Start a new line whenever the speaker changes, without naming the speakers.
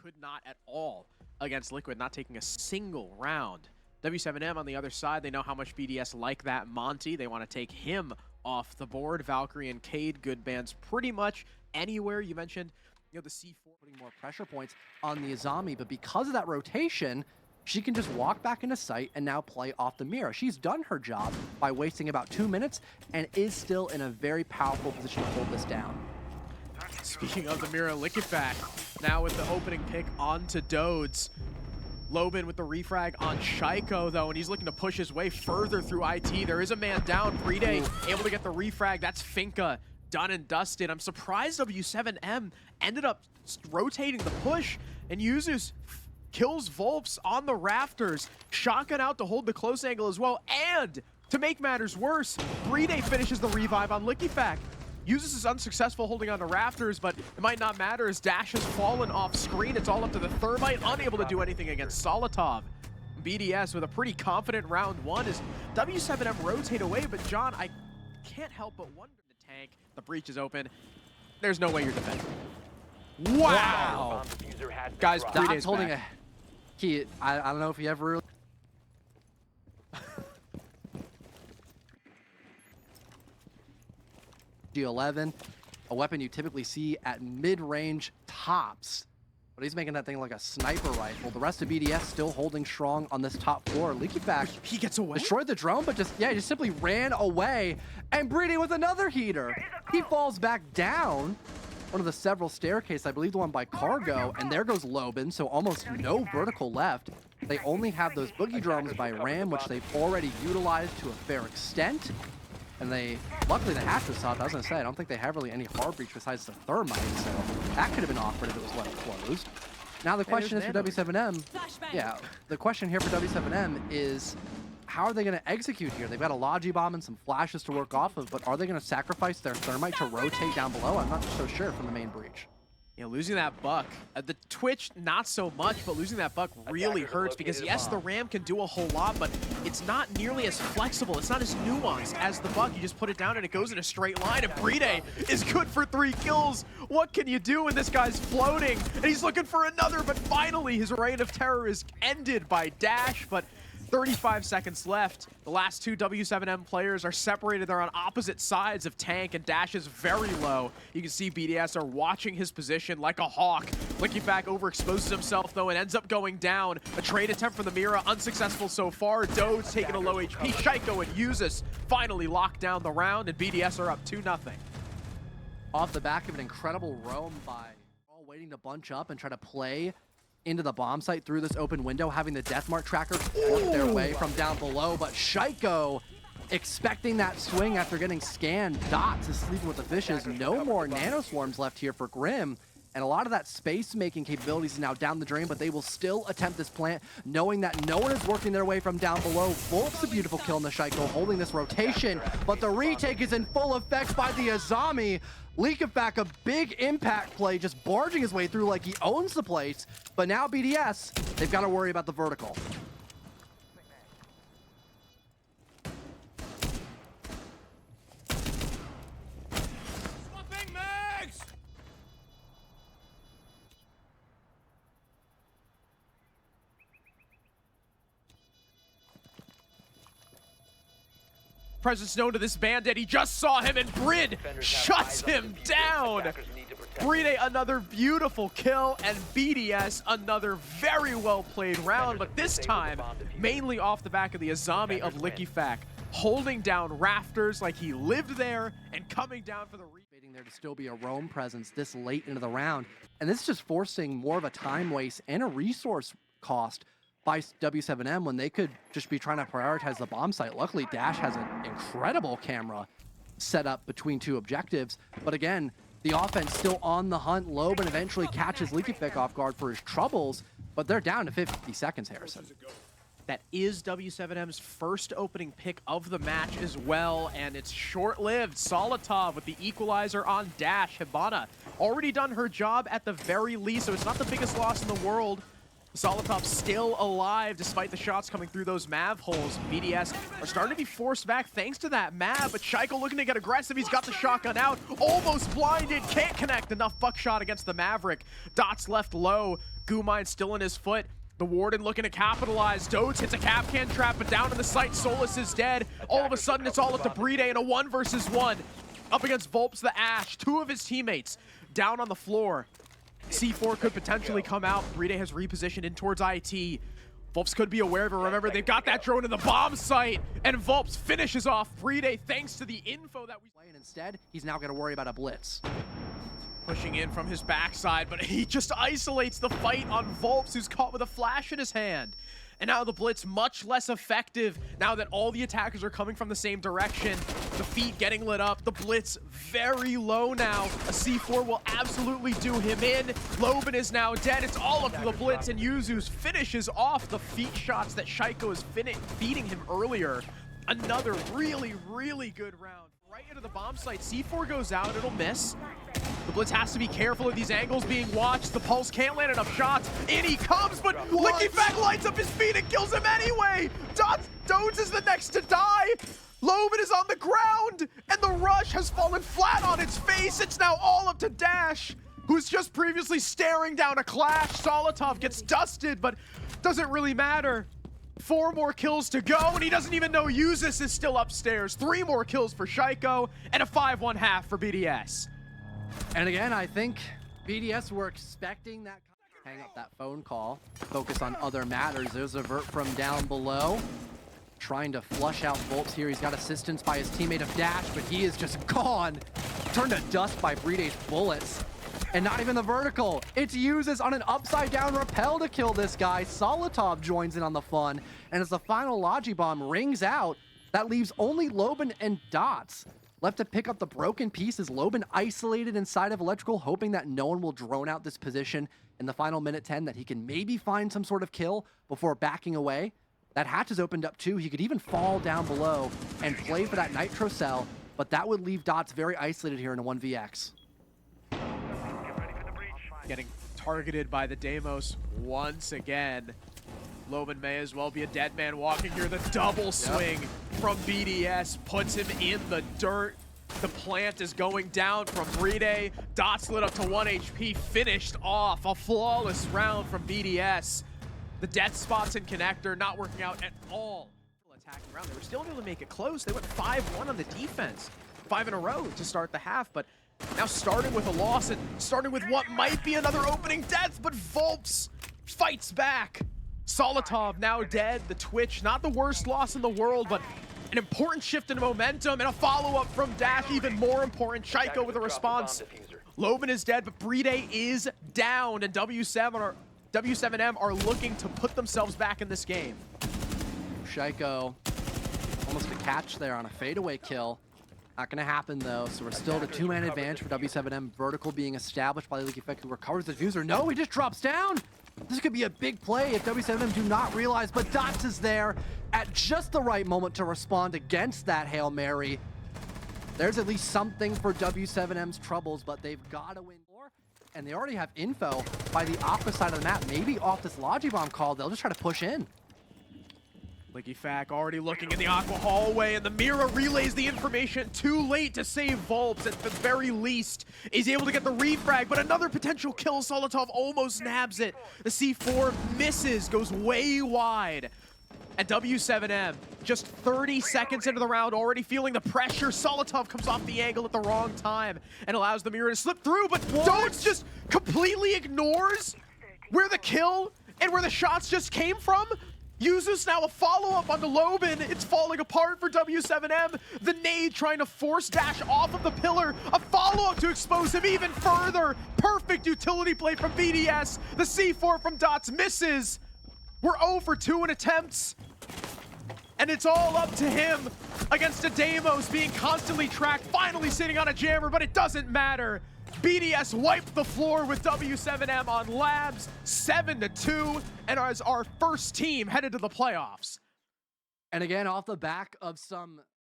could not at all against Liquid, not taking a single round. W7M on the other side, they know how much BDS like that Monty. They want to take him off the board. Valkyrie and Cade, good bans pretty much anywhere. You mentioned, the C4
putting more pressure points on the Azami, but because of that rotation, she can just walk back into sight and now play off the Mira. She's done her job by wasting about 2 minutes and is still in a very powerful position to hold this down.
Speaking of the Mira, Liquidback now with the opening pick onto Dodes. Lobin with the refrag on Shaiko, though, and he's looking to push his way further through IT. There is a man down. Bride able to get the refrag. That's Finka done and dusted. I'm surprised W7M ended up rotating the push and uses kills Volps on the rafters. Shotgun out to hold the close angle as well. And to make matters worse, Bride finishes the revive on Liquidback. Uses is unsuccessful holding on to rafters, but it might not matter as Dash has fallen off screen. It's all up to the Thermite, unable to do anything against Solotov. BDS with a pretty confident round one as W7M rotate away, but John, I can't help but wonder the tank. The breach is open. There's no way you're defending. Wow! Guys,
Bride's holding a key. I don't know if he ever really... G11, a weapon you typically see at mid-range tops, but he's making that thing like a sniper rifle. The rest of BDS still holding strong on this top floor. Liquidback,
he gets away,
destroyed the drone, but just simply ran away. And Bride with another heater. He falls back down one of the several staircases, I believe the one by Cargo, and there goes Lobin, so almost no vertical left. They only have those boogie drones by Ram, which they've already utilized to a fair extent. And luckily the hatch was soft. I was gonna say, I don't think they have really any hard breach besides the Thermite, so that could have been awkward if it was left closed. Now the question is for W7M, the question here for W7M is, how are they gonna execute here? They've got a Logi Bomb and some flashes to work off of, but are they gonna sacrifice their Thermite to rotate down below? I'm not so sure from the main breach.
Losing that buck, the Twitch not so much, but losing that buck really hurts because yes, the Ram can do a whole lot, but it's not nearly as flexible. It's not as nuanced as the buck. You just put it down and it goes in a straight line, and Bride is good for 3 kills. What can you do when this guy's floating? And he's looking for another, but finally his reign of terror is ended by Dash, but 35 seconds left. The last 2 W7M players are separated. They're on opposite sides of Tank, and Dash is very low. You can see BDS are watching his position like a hawk. Liquidback overexposes himself, though, and ends up going down. A trade attempt from the Mira, unsuccessful so far. Dode's taking a low HP. Shaiko and Usus finally lock down the round, and BDS are up 2-0.
Off the back of an incredible roam by all waiting to bunch up and try to play into the bomb site through this open window, having the Deathmark tracker work their way from down below, but Shaiko expecting that swing after getting scanned. Dots is sleeping with the fishes. No more nanoswarms left here for Grim, and a lot of that space making capabilities is now down the drain, but they will still attempt this plant knowing that no one is working their way from down below. Volp's a beautiful kill in the Shaiko, holding this rotation, but the retake is in full effect by the Azami. Liquidback, a big impact play, just barging his way through like he owns the place. But now BDS, they've got to worry about the vertical.
Presence known to this bandit. He just saw him, and Brid shuts him down. Bride, another beautiful kill, and BDS, another very well played round, but this time mainly off the back of the Azami of Liquidback, holding down rafters like he lived there and coming down for the
waiting there to still be a roam presence this late into the round, and this is just forcing more of a time waste and a resource cost by W7M when they could just be trying to prioritize the bomb site. Luckily, Dash has an incredible camera set up between 2 objectives. But again, the offense still on the hunt. Lobin eventually catches Liquidback off guard for his troubles, but they're down to 50 seconds, Harrison.
That is W7M's first opening pick of the match as well, and it's short-lived. Solotov with the equalizer on Dash. Hibana already done her job at the very least, so it's not the biggest loss in the world. Solotov still alive despite the shots coming through those Mav holes. BDS are starting to be forced back thanks to that Mav, but Shaiko looking to get aggressive. He's got the shotgun out, almost blinded, can't connect enough buckshot against the Maverick. Dots left low. Goo Mine still in his foot. The Warden looking to capitalize. Dodes hits a Capcan trap, but down in the sight, Solus is dead. All of a sudden, it's all up to Bride in a 1 versus 1. Up against Volps the Ash. 2 of his teammates down on the floor. C4 could potentially come out. Bride has repositioned in towards IT. Volps could be aware of it. Remember, they've got that drone in the bomb site. And Volps finishes off Bride thanks to the info that we...
And instead, he's now going to worry about a blitz.
Pushing in from his backside, but he just isolates the fight on Volps, who's caught with a flash in his hand. And now the blitz much less effective now that all the attackers are coming from the same direction. The feet getting lit up, the blitz very low now. A C4 will absolutely do him in. Loben is now dead. It's all up to the blitz, and Yuzu's finishes off the feet shots that Shaiko is feeding him earlier. Another really, really good round. Right into the bomb site. C4 goes out, it'll miss. The blitz has to be careful of these angles being watched. The Pulse can't land enough shots. In he comes, but Lickyback lights up his feet and kills him anyway. Dodes is the next to die. Loben is on the ground, and the rush has fallen flat on its face. It's now all up to Dash, who's just previously staring down a clash. Solotov gets dusted, but doesn't really matter. 4 more kills to go, and he doesn't even know Uzis is still upstairs. 3 more kills for Shaiko, and a 5-1 half for BDS.
And again, I think BDS were expecting that. Hang up that phone call, focus on other matters. There's a vert from down below, trying to flush out Volps here. He's got assistance by his teammate of Dash, but he is just gone. Turned to dust by Bride's bullets. And not even the vertical. It's uses on an upside down rappel to kill this guy. Solotov joins in on the fun. And as the final Logi Bomb rings out, that leaves only Loben and Dots left to pick up the broken pieces. Loben isolated inside of Electrical, hoping that no one will drone out this position in the final minute 10, that he can maybe find some sort of kill before backing away. That hatch is opened up too. He could even fall down below and play for that Nitro cell, but that would leave Dots very isolated here in a 1vx.
Getting targeted by the Deimos once again. Loben may as well be a dead man walking here. The double swing from BDS puts him in the dirt. The plant is going down from Bride. Dots lit up to 1 HP, finished off. A flawless round from BDS. The death spots in connector not working out at all. Attacking around, they were still able to make it close. They went 5-1 on the defense. 5 in a row to start the half, but now starting with a loss and starting with what might be another opening death, but Volps fights back. Solotov now dead. The Twitch, not the worst loss in the world, but an important shift in momentum and a follow-up from Dash, even more important. Shaiko with a response. Loben is dead, but Bride is down, and W7M are looking to put themselves back in this game.
Shaiko, almost a catch there on a fadeaway kill. Not gonna happen though, so we're still at a 2-man advantage for W7M. Vertical being established by the Leaky Effect, who recovers the diffuser. No, he just drops down! This could be a big play if W7M do not realize, but Dots is there at just the right moment to respond against that Hail Mary. There's at least something for W7M's troubles, but they've gotta win more. And they already have info by the opposite side of the map. Maybe off this Logi Bomb call, they'll just try to push in.
Lickyfac already looking in the Aqua hallway, and the Mira relays the information too late to save Volps. At the very least, is able to get the refrag, but another potential kill. Solotov almost nabs it. The C4 misses, goes way wide. And W7M, just 30 seconds into the round, already feeling the pressure. Solotov comes off the angle at the wrong time and allows the Mira to slip through, but Dodes just completely ignores where the kill and where the shots just came from. Uses now a follow-up onto Loben. It's falling apart for W7M. The nade trying to force Dash off of the pillar. A follow-up to expose him even further. Perfect utility play from BDS. The C4 from Dots misses. We're 0 for 2 in attempts. And it's all up to him against a Deimos being constantly tracked, finally sitting on a jammer, but it doesn't matter. BDS wiped the floor with W7M on Labs, 7-2, and as our first team headed to the playoffs.
And again, off the back of some